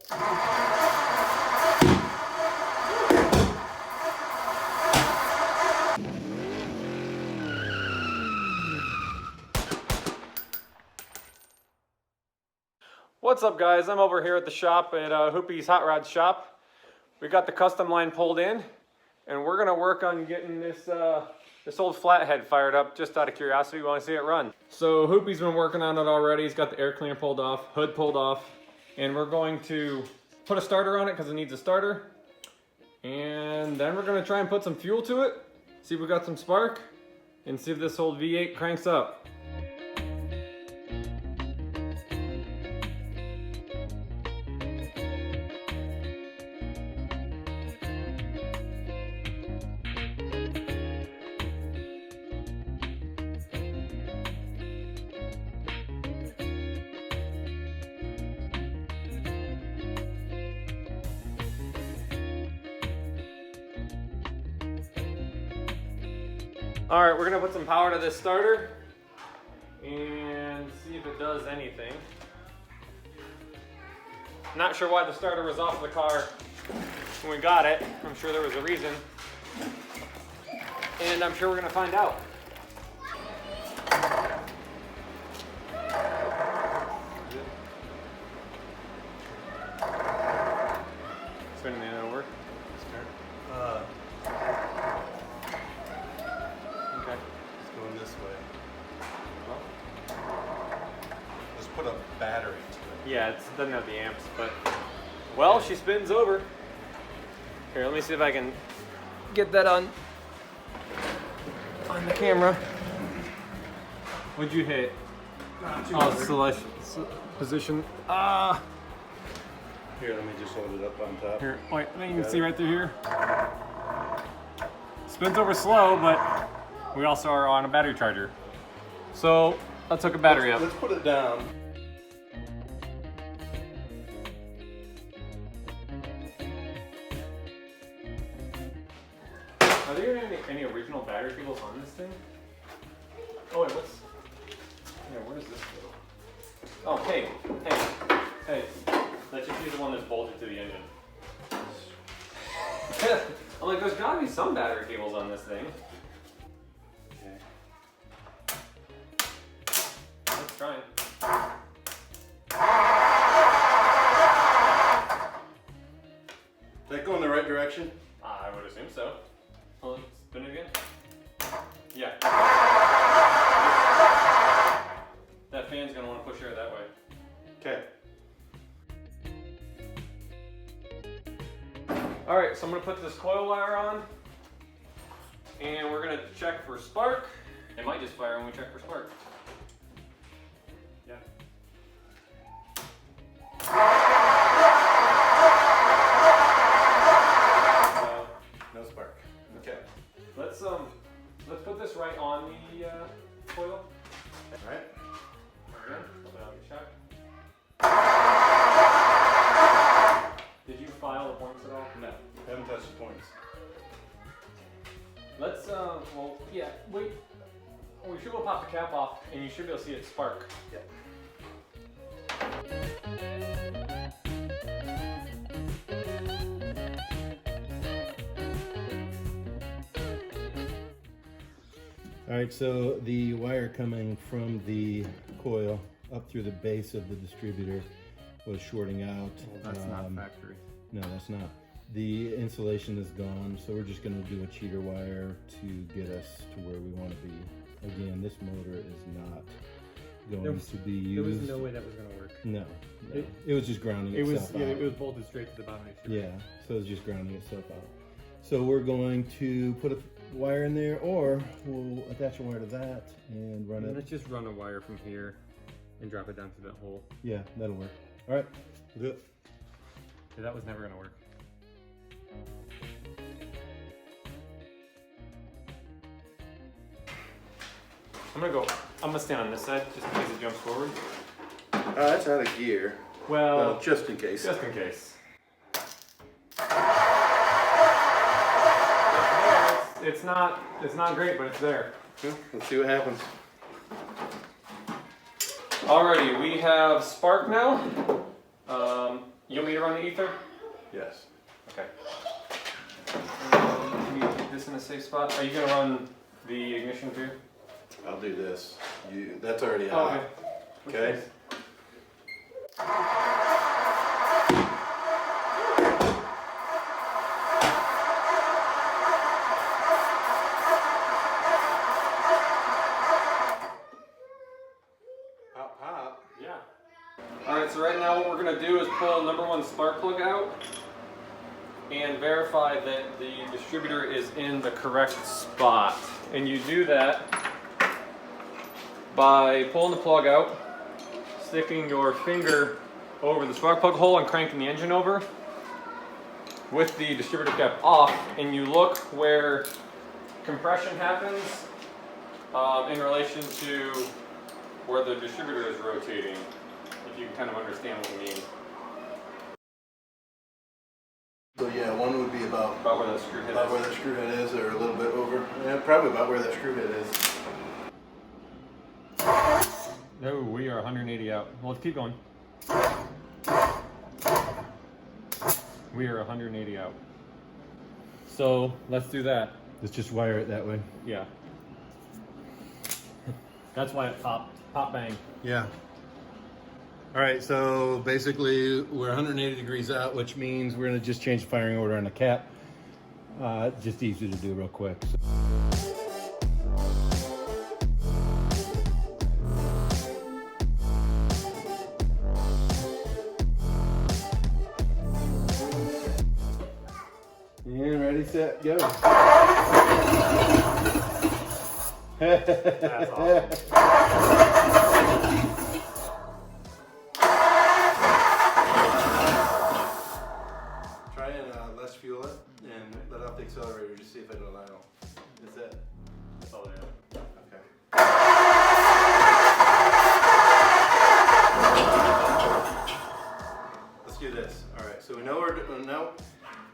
What's up, guys? I'm over here at the shop at Hoopies Hot Rod Shop. We got the Customline pulled in, and we're gonna work on getting this this old flathead fired up. Just out of curiosity, we want to see it run. So Hoopie's been working on it already. He's got the air cleaner pulled off, hood pulled off, and we're going to put a starter on it because it needs a starter. And then we're gonna try and put some fuel to it, see if we got some spark, and see if this old V8 cranks up. All right, we're gonna put some power to this starter and see if it does anything. Not sure why the starter was off the car when we got it. I'm sure there was a reason. And I'm sure we're gonna find out. Spinning it over. This way. Well, just put a battery to it. Yeah, it doesn't have the amps, but well, she spins over. Here, let me see if I can get that on the camera. What'd you hit? Select position. Here, let me just hold it up on top. Here, wait, you can see right through here. Spins over slow, but we also are on a battery charger. So let's hook a battery up. Let's put it down. Are there any original battery cables on this thing? Oh wait, what's... Yeah, where does this go? Oh, hey. Let's just use the one that's bolted to the engine. I'm like, there's gotta be some battery cables on this thing. Trying. Did that go in the right direction? I would assume so. Hold on, spin it again. Yeah. That fan's gonna want to push air that way. Okay. Alright, so I'm gonna put this coil wire on. And we're gonna check for spark. It might just fire when we check for spark. Yeah. No spark. Okay. Let's put this right on the coil. All right. Again, without a check. Did you file the points at all? No, haven't touched the points. Let's well, yeah. Wait. We should go pop the cap off, and you should be able to see it spark. Yep. All right, so the wire coming from the coil up through the base of the distributor was shorting out. Well, that's not factory. No, that's not. The insulation is gone, so we're just going to do a cheater wire to get us to where we want to be. Again, this motor is not going to be used. There was no way that was going to work. No, it was just grounding itself out. Yeah, it was bolted straight to the bottom of the distributor. Yeah, so it's just grounding itself out. So we're going to put a wire in there, or we'll attach a wire to that and run it. Let's just run a wire from here and drop it down to that hole. Yeah, that'll work. All right, we'll do it. Yeah, that was never going to work. I'm gonna stand on this side just in case it jumps forward. That's out of gear. Well, just in case. Just in case. It's not great, but it's there. Yeah, let's see what happens. Alrighty, we have spark now. You want me to to run the ether? Yes. Okay. Can you keep this in a safe spot? Are you gonna run the ignition too? I'll do this. That's already hot. Okay. Pop, pop. Yeah. Alright, so right now what we're gonna do is pull number 1 spark plug out and verify that the distributor is in the correct spot. And you do that by pulling the plug out, sticking your finger over the spark plug hole and cranking the engine over with the distributor cap off, and you look where compression happens in relation to where the distributor is rotating, if you can kind of understand what we mean. So yeah, one would be about About where the screw head where is. the screw head is, or a little bit over. Yeah, probably about where that screw head is. No, we are 180 out. Well, let's keep going. We are 180 out. So let's do that. Let's just wire it that way. Yeah. That's why it popped. Pop bang. Yeah. All right, so basically we're 180 degrees out, which means we're gonna just change the firing order on the cap. Just easy to do real quick. And ready, set, go. That's awesome. Try and less fuel it and let off the accelerator. Just see if it'll allow. Is that? That's all there. Okay. Let's do this. All right. So we know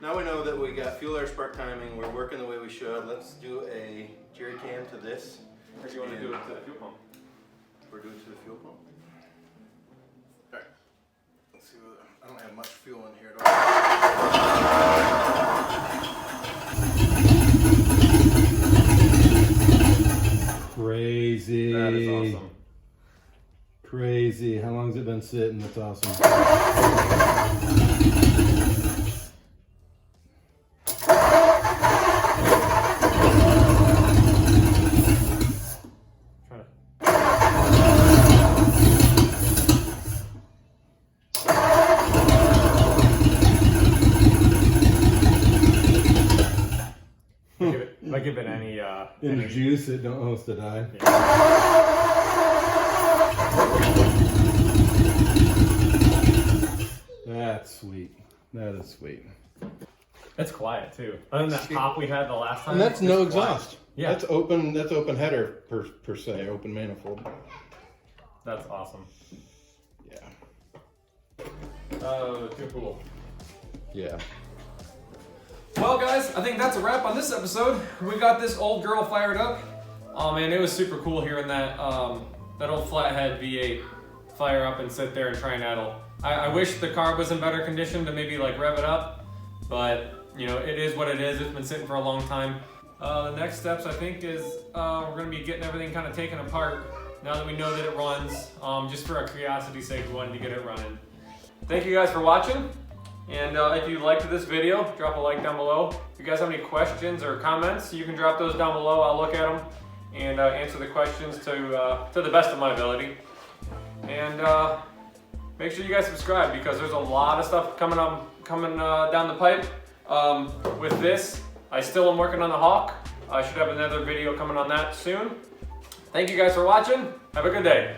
now we know that we got fuel air spark timing. We're working the way we should. Let's do a jerry can to this. Or do you want to do it to the fuel pump? We're doing to the fuel pump. All right. Let's see. I don't have much fuel in here at all. Crazy. That is awesome. Crazy. How long's it been sitting? That's awesome. If I give it any In juice, it don't host to die. That's sweet. That is sweet. It's quiet too. Other than that pop we had the last time. And that's no it's quiet. exhaust. Yeah. That's open header per se, open manifold. That's awesome. Yeah. Oh, too cool. Yeah. Well, guys, I think that's a wrap on this episode. We got this old girl fired up. Oh man, it was super cool hearing that that old flathead V8 fire up and sit there and try and idle. I wish the car was in better condition to maybe like rev it up, but you know, it is what it is. It's been sitting for a long time. The next steps, I think, is we're gonna be getting everything kind of taken apart now that we know that it runs. Just for a curiosity's sake, we wanted to get it running. Thank you guys for watching. And if you liked this video, drop a like down below. If you guys have any questions or comments, you can drop those down below. I'll look at them and answer the questions to the best of my ability. And make sure you guys subscribe because there's a lot of stuff coming down the pipe. With this, I still am working on the Hawk. I should have another video coming on that soon. Thank you guys for watching. Have a good day.